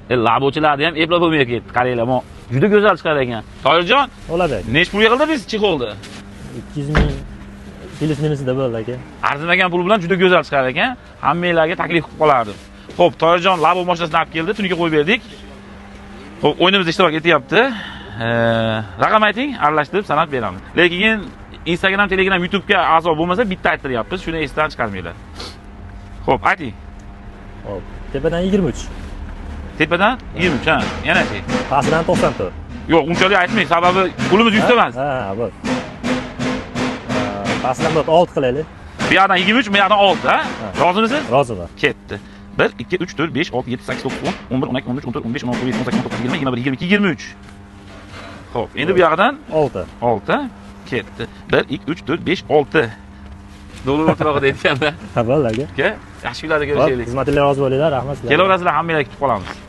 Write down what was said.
Labochilarni ham eplab bo'lmay ketdi. Qaranglar, juda go'zal chiqar ekan. Toyirjon, bo'ladi. nech pulga qildingiz chexolni? 200 ming plyus-minusida bo'ldi aka. Arzimagan pul bilan juda go'zal chiqar ekan. Hammanglarga taklif qilib qolardim. Xo'p, Toyirjon labo mashinasini olib keldi, tuniga qo'yib berdik. Xo'p, o'yinimizda ishtirok etyapti. Raqam ayting, aralashtirib sanab beramiz. Lekin Instagram, Telegram, YouTube ga a'zo bo'lmasa bitta aytiryapmiz, shuni esdan chiqarmanglar. Xo'p, ayting. Hop, tepadan 23. Tepadan 23, ha. Yana ayting. Pastidan 94. Yo'q, unchalik aytmang, sababi pulimiz yuzta emas. Ha, bo'ldi. Pastidan 6 qilaylik. Bu yerdan 23, bu yerdan 6, ha? Rozimisiz? Roziman. Ketdi. 1 2 3 4 5 6 7 8 9 10 11 12 13 14 15 16 17 18 19 20 21 22 23. Xo'p, endi bu yerdan 6. 6 ketdi. 1 2 3 4 5 6. Dollar o'tirog'ida aytganda. Ha, bo'ldi aka. Yaxshi kunlarda ko'rishaylik. Xizmatinglar rozi bo'linglar, rahmat sizlarga. Kelaverasizlar, hammalarga kutib qolamiz.